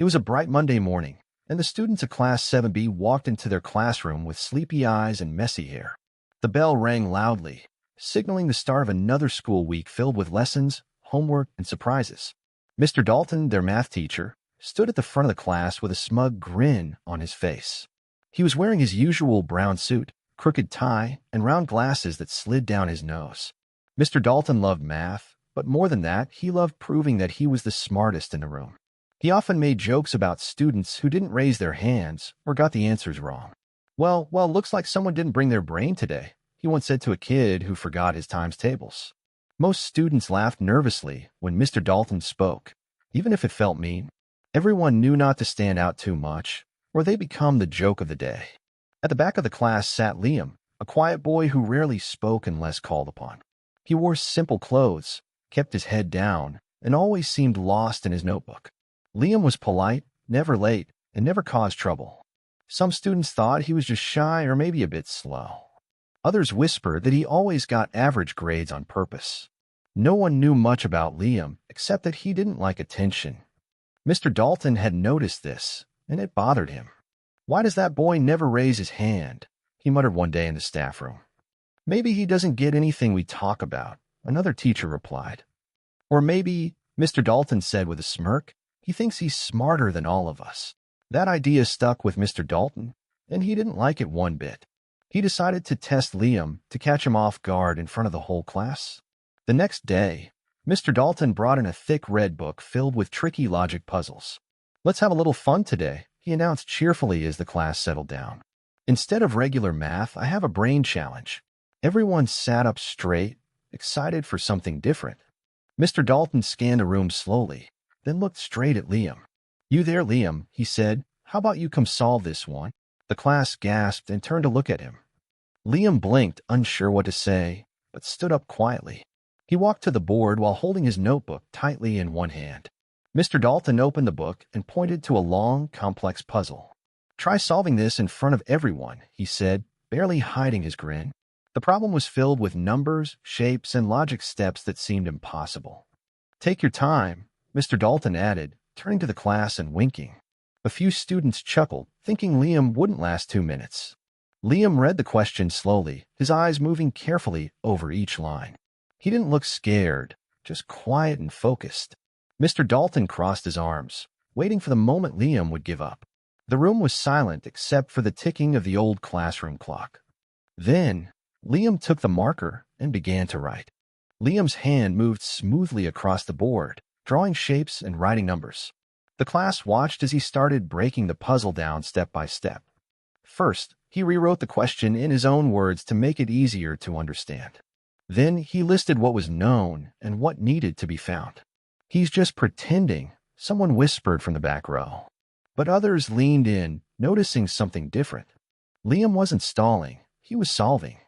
It was a bright Monday morning, and the students of Class 7B walked into their classroom with sleepy eyes and messy hair. The bell rang loudly, signaling the start of another school week filled with lessons, homework, and surprises. Mr. Dalton, their math teacher, stood at the front of the class with a smug grin on his face. He was wearing his usual brown suit, crooked tie, and round glasses that slid down his nose. Mr. Dalton loved math, but more than that, he loved proving that he was the smartest in the room. He often made jokes about students who didn't raise their hands or got the answers wrong. Well, looks like someone didn't bring their brain today, he once said to a kid who forgot his times tables. Most students laughed nervously when Mr. Dalton spoke, even if it felt mean. Everyone knew not to stand out too much, or they become the joke of the day. At the back of the class sat Liam, a quiet boy who rarely spoke unless called upon. He wore simple clothes, kept his head down, and always seemed lost in his notebook. Liam was polite, never late, and never caused trouble. Some students thought he was just shy or maybe a bit slow. Others whispered that he always got average grades on purpose. No one knew much about Liam except that he didn't like attention. Mr. Dalton had noticed this, and it bothered him. "Why does that boy never raise his hand?" he muttered one day in the staff room. "Maybe he doesn't get anything we talk about," another teacher replied. "Or maybe," Mr. Dalton said with a smirk, "he thinks he's smarter than all of us." That idea stuck with Mr. Dalton, and he didn't like it one bit. He decided to test Liam to catch him off guard in front of the whole class. The next day, Mr. Dalton brought in a thick red book filled with tricky logic puzzles. "Let's have a little fun today," he announced cheerfully as the class settled down. "Instead of regular math, I have a brain challenge." Everyone sat up straight, excited for something different. Mr. Dalton scanned the room slowly, then looked straight at Liam. "You there, Liam," he said. "How about you come solve this one?" The class gasped and turned to look at him. Liam blinked, unsure what to say, but stood up quietly. He walked to the board while holding his notebook tightly in one hand. Mr. Dalton opened the book and pointed to a long, complex puzzle. "Try solving this in front of everyone," he said, barely hiding his grin. The problem was filled with numbers, shapes, and logic steps that seemed impossible. "Take your time," Mr. Dalton added, turning to the class and winking. A few students chuckled, thinking Liam wouldn't last 2 minutes. Liam read the question slowly, his eyes moving carefully over each line. He didn't look scared, just quiet and focused. Mr. Dalton crossed his arms, waiting for the moment Liam would give up. The room was silent except for the ticking of the old classroom clock. Then, Liam took the marker and began to write. Liam's hand moved smoothly across the board, drawing shapes and writing numbers. The class watched as he started breaking the puzzle down step by step. First, he rewrote the question in his own words to make it easier to understand. Then he listed what was known and what needed to be found. "He's just pretending," someone whispered from the back row. But others leaned in, noticing something different. Liam wasn't stalling, he was solving.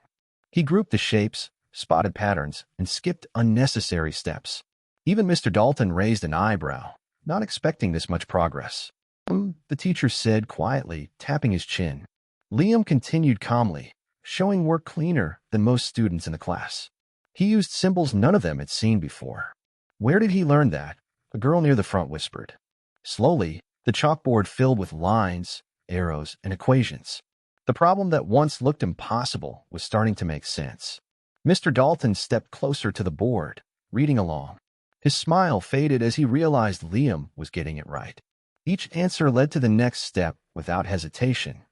He grouped the shapes, spotted patterns, and skipped unnecessary steps. Even Mr. Dalton raised an eyebrow, not expecting this much progress. The teacher said quietly, tapping his chin. Liam continued calmly, showing work cleaner than most students in the class. He used symbols none of them had seen before. "Where did he learn that?" a girl near the front whispered. Slowly, the chalkboard filled with lines, arrows, and equations. The problem that once looked impossible was starting to make sense. Mr. Dalton stepped closer to the board, reading along. His smile faded as he realized Liam was getting it right. Each answer led to the next step without hesitation.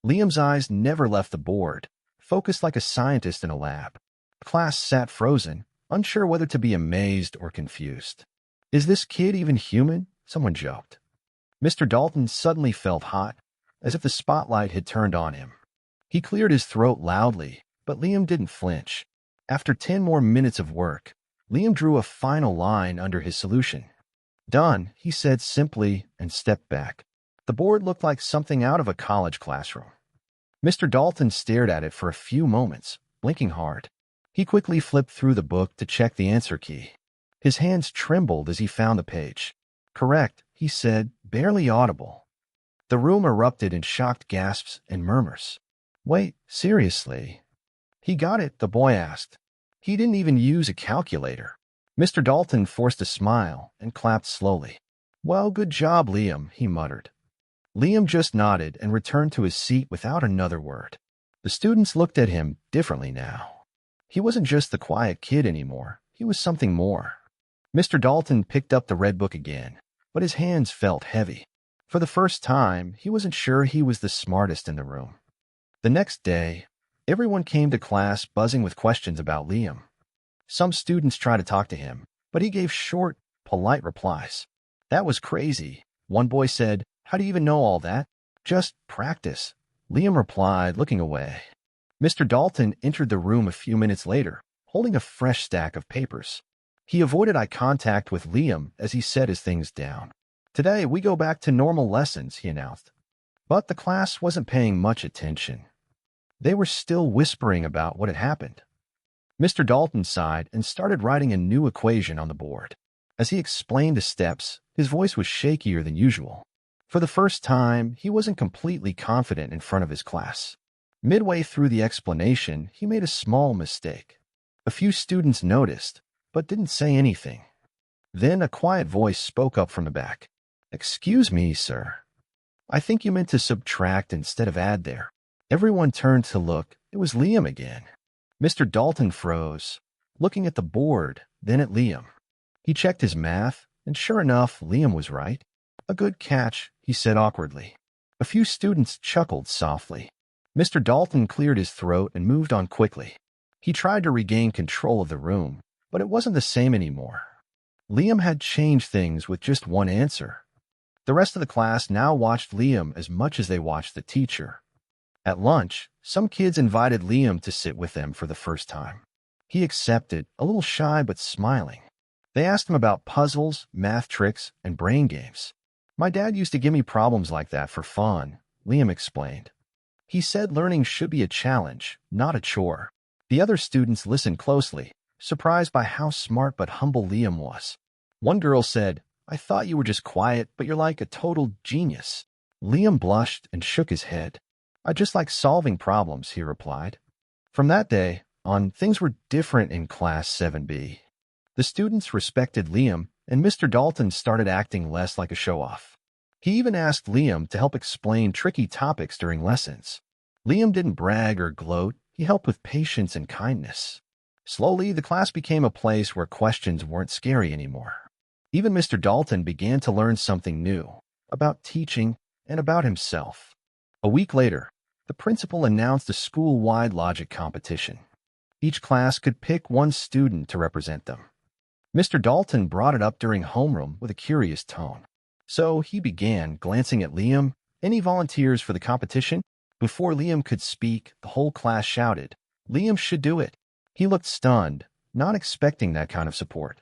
Liam's eyes never left the board, focused like a scientist in a lab. The class sat frozen, unsure whether to be amazed or confused. "Is this kid even human?" someone joked. Mr. Dalton suddenly felt hot, as if the spotlight had turned on him. He cleared his throat loudly, but Liam didn't flinch. After 10 more minutes of work, Liam drew a final line under his solution. "Done," he said simply and stepped back. The board looked like something out of a college classroom. Mr. Dalton stared at it for a few moments, blinking hard. He quickly flipped through the book to check the answer key. His hands trembled as he found the page. "Correct," he said, barely audible. The room erupted in shocked gasps and murmurs. "Wait, seriously?" "He got it?" the boy asked. "He didn't even use a calculator." Mr. Dalton forced a smile and clapped slowly. "Well, good job, Liam," he muttered. Liam just nodded and returned to his seat without another word. The students looked at him differently now. He wasn't just the quiet kid anymore. He was something more. Mr. Dalton picked up the red book again, but his hands felt heavy. For the first time, he wasn't sure he was the smartest in the room. The next day, everyone came to class buzzing with questions about Liam. Some students tried to talk to him, but he gave short, polite replies. "That was crazy," one boy said. "How do you even know all that?" "Just practice," Liam replied, looking away. Mr. Dalton entered the room a few minutes later, holding a fresh stack of papers. He avoided eye contact with Liam as he set his things down. "Today, we go back to normal lessons," he announced. But the class wasn't paying much attention. They were still whispering about what had happened. Mr. Dalton sighed and started writing a new equation on the board. As he explained the steps, his voice was shakier than usual. For the first time, he wasn't completely confident in front of his class. Midway through the explanation, he made a small mistake. A few students noticed, but didn't say anything. Then a quiet voice spoke up from the back. "Excuse me, sir. I think you meant to subtract instead of add there." Everyone turned to look. It was Liam again. Mr. Dalton froze, looking at the board, then at Liam. He checked his math, and sure enough, Liam was right. "A good catch," he said awkwardly. A few students chuckled softly. Mr. Dalton cleared his throat and moved on quickly. He tried to regain control of the room, but it wasn't the same anymore. Liam had changed things with just one answer. The rest of the class now watched Liam as much as they watched the teacher. At lunch, some kids invited Liam to sit with them for the first time. He accepted, a little shy but smiling. They asked him about puzzles, math tricks, and brain games. "My dad used to give me problems like that for fun," Liam explained. He said learning should be a challenge, not a chore. The other students listened closely, surprised by how smart but humble Liam was. One girl said, "I thought you were just quiet, but you're like a total genius." Liam blushed and shook his head. "I just like solving problems," he replied. From that day on, things were different in Class 7B. The students respected Liam, and Mr. Dalton started acting less like a show-off. He even asked Liam to help explain tricky topics during lessons. Liam didn't brag or gloat. He helped with patience and kindness. Slowly, the class became a place where questions weren't scary anymore. Even Mr. Dalton began to learn something new about teaching and about himself. A week later, the principal announced a school-wide logic competition. Each class could pick one student to represent them. Mr. Dalton brought it up during homeroom with a curious tone. So he began, glancing at Liam. "Any volunteers for the competition?" Before Liam could speak, the whole class shouted, "Liam should do it." He looked stunned, not expecting that kind of support.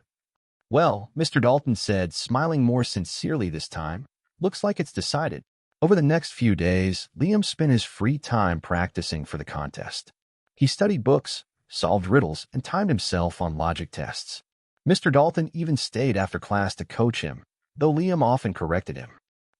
"Well," Mr. Dalton said, smiling more sincerely this time, "looks like it's decided." Over the next few days, Liam spent his free time practicing for the contest. He studied books, solved riddles, and timed himself on logic tests. Mr. Dalton even stayed after class to coach him, though Liam often corrected him.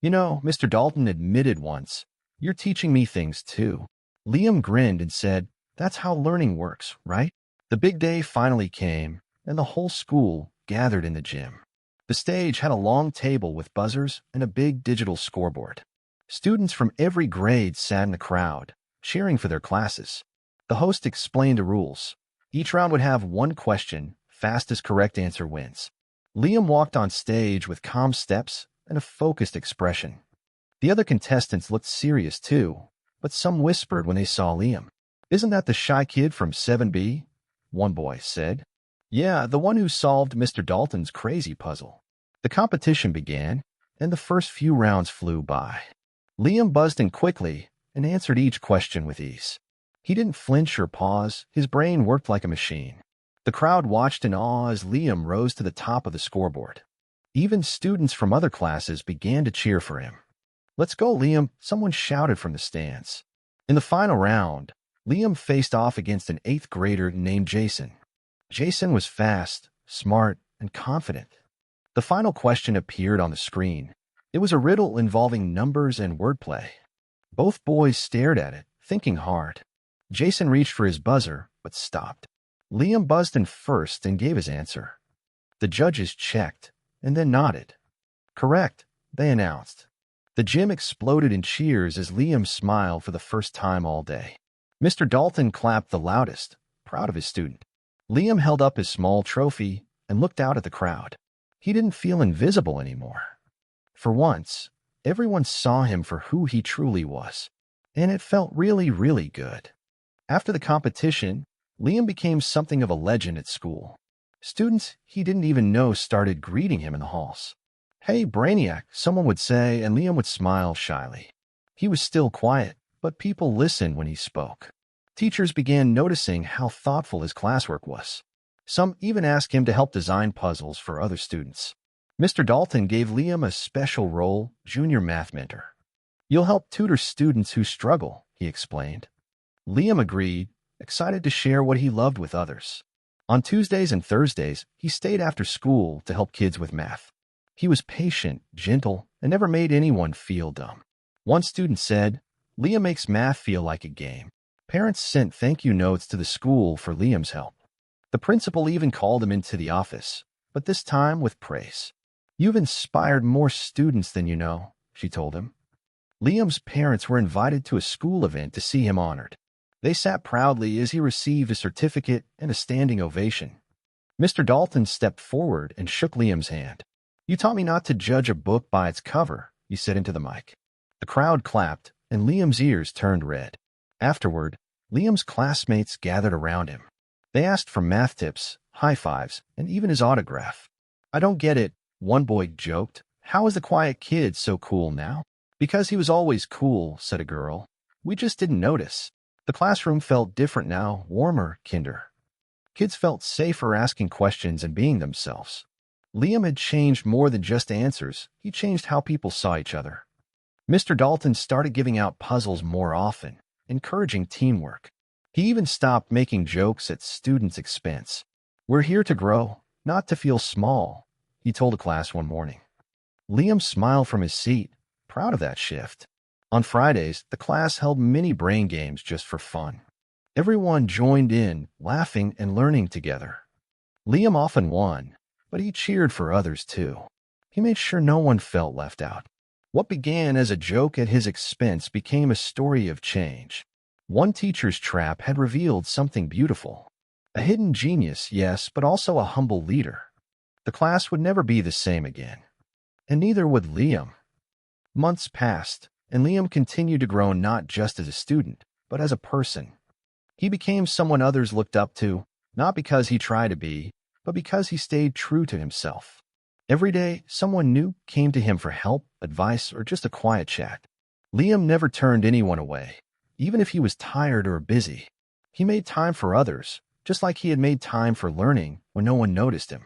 "You know," Mr. Dalton admitted once, "you're teaching me things too." Liam grinned and said, "That's how learning works, right?" The big day finally came, and the whole school gathered in the gym. The stage had a long table with buzzers and a big digital scoreboard. Students from every grade sat in the crowd, cheering for their classes. The host explained the rules. Each round would have one question. Fastest correct answer wins. Liam walked on stage with calm steps and a focused expression. The other contestants looked serious too, but some whispered when they saw Liam. "Isn't that the shy kid from 7B?" one boy said. "Yeah, the one who solved Mr. Dalton's crazy puzzle." The competition began, and the first few rounds flew by. Liam buzzed in quickly and answered each question with ease. He didn't flinch or pause. His brain worked like a machine. The crowd watched in awe as Liam rose to the top of the scoreboard. Even students from other classes began to cheer for him. "Let's go, Liam," someone shouted from the stands. In the final round, Liam faced off against an 8th grader named Jason. Jason was fast, smart, and confident. The final question appeared on the screen. It was a riddle involving numbers and wordplay. Both boys stared at it, thinking hard. Jason reached for his buzzer, but stopped. Liam buzzed in first and gave his answer. The judges checked, and then nodded. Correct, they announced. The gym exploded in cheers as Liam smiled for the first time all day. Mr. Dalton clapped the loudest, proud of his student. Liam held up his small trophy and looked out at the crowd. He didn't feel invisible anymore. For once, everyone saw him for who he truly was, and it felt really, really good. After the competition, Liam became something of a legend at school. Students he didn't even know started greeting him in the halls. "Hey, Brainiac," someone would say, and Liam would smile shyly. He was still quiet, but people listened when he spoke. Teachers began noticing how thoughtful his classwork was. Some even asked him to help design puzzles for other students. Mr. Dalton gave Liam a special role, junior math mentor. "You'll help tutor students who struggle," he explained. Liam agreed, excited to share what he loved with others. On Tuesdays and Thursdays, he stayed after school to help kids with math. He was patient, gentle, and never made anyone feel dumb. One student said, "Liam makes math feel like a game." Parents sent thank you notes to the school for Liam's help. The principal even called him into the office, but this time with praise. "You've inspired more students than you know," she told him. Liam's parents were invited to a school event to see him honored. They sat proudly as he received a certificate and a standing ovation. Mr. Dalton stepped forward and shook Liam's hand. "You taught me not to judge a book by its cover," he said into the mic. The crowd clapped, and Liam's ears turned red. Afterward, Liam's classmates gathered around him. They asked for math tips, high fives, and even his autograph. "I don't get it," one boy joked. "How is the quiet kid so cool now?" "Because he was always cool," said a girl. "We just didn't notice." The classroom felt different now, warmer, kinder. Kids felt safer asking questions and being themselves. Liam had changed more than just answers. He changed how people saw each other. Mr. Dalton started giving out puzzles more often, encouraging teamwork. He even stopped making jokes at students' expense. "We're here to grow, not to feel small," he told the class one morning. Liam smiled from his seat, proud of that shift. On Fridays, the class held mini brain games just for fun. Everyone joined in, laughing and learning together. Liam often won, but he cheered for others too. He made sure no one felt left out. What began as a joke at his expense became a story of change. One teacher's trap had revealed something beautiful. A hidden genius, yes, but also a humble leader. The class would never be the same again. And neither would Liam. Months passed, and Liam continued to grow not just as a student, but as a person. He became someone others looked up to, not because he tried to be, but because he stayed true to himself. Every day, someone new came to him for help, advice, or just a quiet chat. Liam never turned anyone away, even if he was tired or busy. He made time for others, just like he had made time for learning when no one noticed him.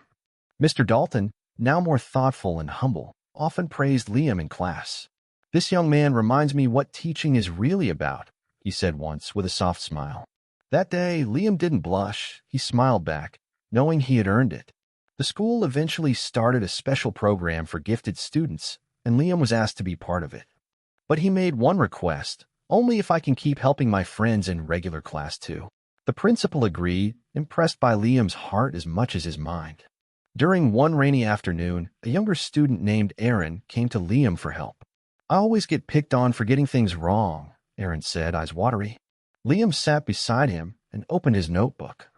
Mr. Dalton, now more thoughtful and humble, often praised Liam in class. "This young man reminds me what teaching is really about," he said once with a soft smile. That day, Liam didn't blush. He smiled back, knowing he had earned it. The school eventually started a special program for gifted students, and Liam was asked to be part of it. But he made one request: "Only if I can keep helping my friends in regular class too." The principal agreed, impressed by Liam's heart as much as his mind. During one rainy afternoon, a younger student named Aaron came to Liam for help. "I always get picked on for getting things wrong," Aaron said, eyes watery. Liam sat beside him and opened his notebook.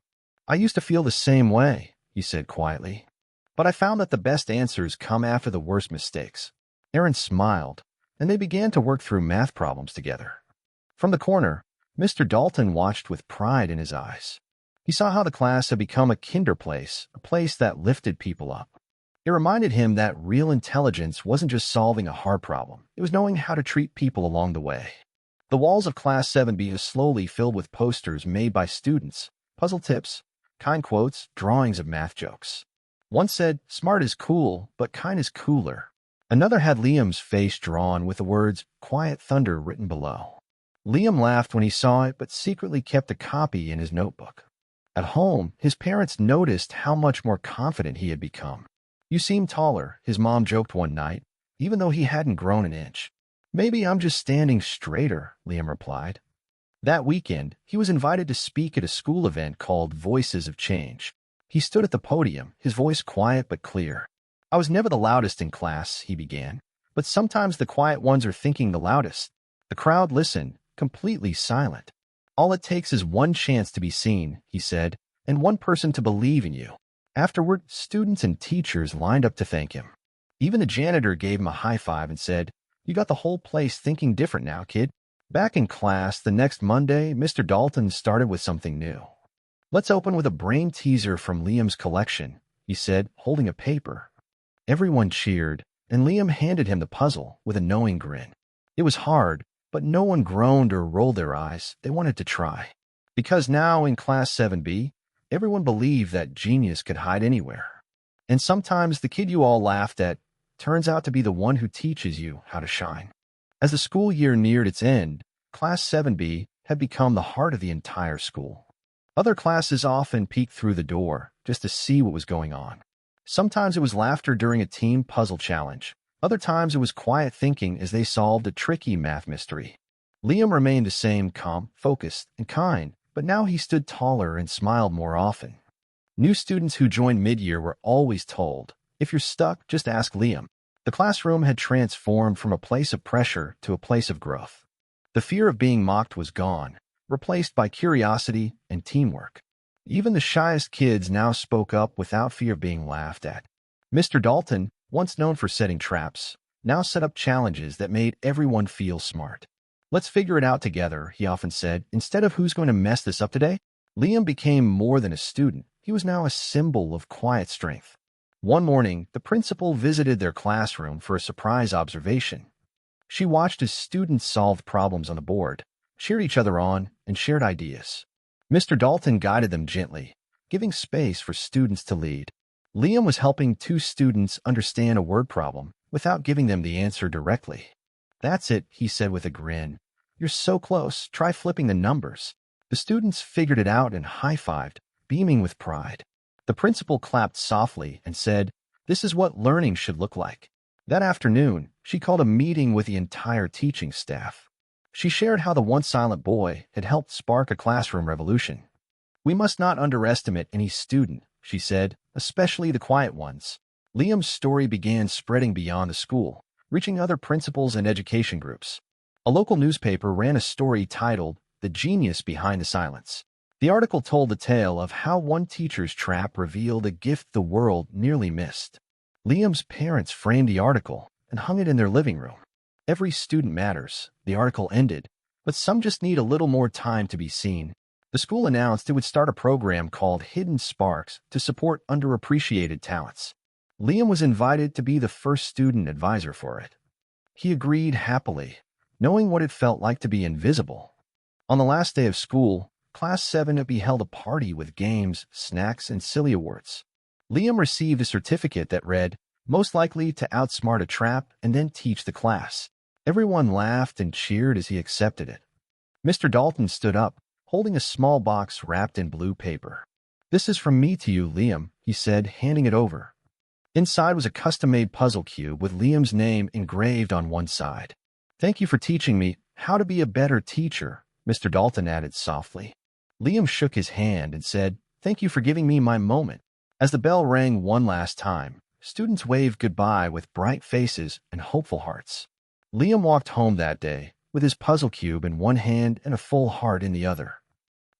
"I used to feel the same way," he said quietly. "But I found that the best answers come after the worst mistakes." Aaron smiled, and they began to work through math problems together. From the corner, Mr. Dalton watched with pride in his eyes. He saw how the class had become a kinder place, a place that lifted people up. It reminded him that real intelligence wasn't just solving a hard problem. It was knowing how to treat people along the way. The walls of Class 7B slowly filled with posters made by students, puzzle tips, kind quotes, drawings of math jokes. One said, "Smart is cool, but kind is cooler." Another had Liam's face drawn with the words, "Quiet Thunder" written below. Liam laughed when he saw it, but secretly kept a copy in his notebook. At home, his parents noticed how much more confident he had become. "You seem taller," his mom joked one night, even though he hadn't grown an inch. "Maybe I'm just standing straighter," Liam replied. That weekend, he was invited to speak at a school event called Voices of Change. He stood at the podium, his voice quiet but clear. I was never the loudest in class, he began, but sometimes the quiet ones are thinking the loudest. The crowd listened, completely silent. All it takes is one chance to be seen, he said, and one person to believe in you. Afterward, students and teachers lined up to thank him. Even the janitor gave him a high five and said, "You got the whole place thinking different now, kid." Back in class the next Monday, Mr. Dalton started with something new. "Let's open with a brain teaser from Liam's collection," he said, holding a paper. Everyone cheered, and Liam handed him the puzzle with a knowing grin. It was hard, but no one groaned or rolled their eyes. They wanted to try. Because now in Class 7B, everyone believed that genius could hide anywhere. And sometimes the kid you all laughed at turns out to be the one who teaches you how to shine. As the school year neared its end, Class 7B had become the heart of the entire school. Other classes often peeked through the door just to see what was going on. Sometimes it was laughter during a team puzzle challenge. Other times it was quiet thinking as they solved a tricky math mystery. Liam remained the same, calm, focused, and kind, but now he stood taller and smiled more often. New students who joined mid-year were always told, "If you're stuck, just ask Liam." The classroom had transformed from a place of pressure to a place of growth. The fear of being mocked was gone, replaced by curiosity and teamwork. Even the shyest kids now spoke up without fear of being laughed at. Mr. Dalton, once known for setting traps, now set up challenges that made everyone feel smart. "Let's figure it out together," he often said, instead of "Who's going to mess this up today?" Liam became more than a student. He was now a symbol of quiet strength. One morning, the principal visited their classroom for a surprise observation. She watched as students solved problems on the board, cheered each other on, and shared ideas. Mr. Dalton guided them gently, giving space for students to lead. Liam was helping two students understand a word problem without giving them the answer directly. "That's it," he said with a grin. "You're so close. Try flipping the numbers." The students figured it out and high-fived, beaming with pride. The principal clapped softly and said, "This is what learning should look like." That afternoon, she called a meeting with the entire teaching staff. She shared how the once silent boy had helped spark a classroom revolution. "We must not underestimate any student," she said, "especially the quiet ones." Liam's story began spreading beyond the school, reaching other principals and education groups. A local newspaper ran a story titled, "The Genius Behind the Silence." The article told the tale of how one teacher's trap revealed a gift the world nearly missed. Liam's parents framed the article and hung it in their living room. "Every student matters," the article ended, "but some just need a little more time to be seen." The school announced it would start a program called Hidden Sparks to support underappreciated talents. Liam was invited to be the first student advisor for it. He agreed happily, knowing what it felt like to be invisible. On the last day of school, Class 7B held a party with games, snacks, and silly awards. Liam received a certificate that read, "Most likely to outsmart a trap and then teach the class." Everyone laughed and cheered as he accepted it. Mr. Dalton stood up, holding a small box wrapped in blue paper. "This is from me to you, Liam," he said, handing it over. Inside was a custom-made puzzle cube with Liam's name engraved on one side. "Thank you for teaching me how to be a better teacher," Mr. Dalton added softly. Liam shook his hand and said, "Thank you for giving me my moment." As the bell rang one last time, students waved goodbye with bright faces and hopeful hearts. Liam walked home that day with his puzzle cube in one hand and a full heart in the other.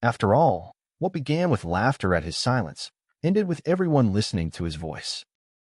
After all, what began with laughter at his silence ended with everyone listening to his voice.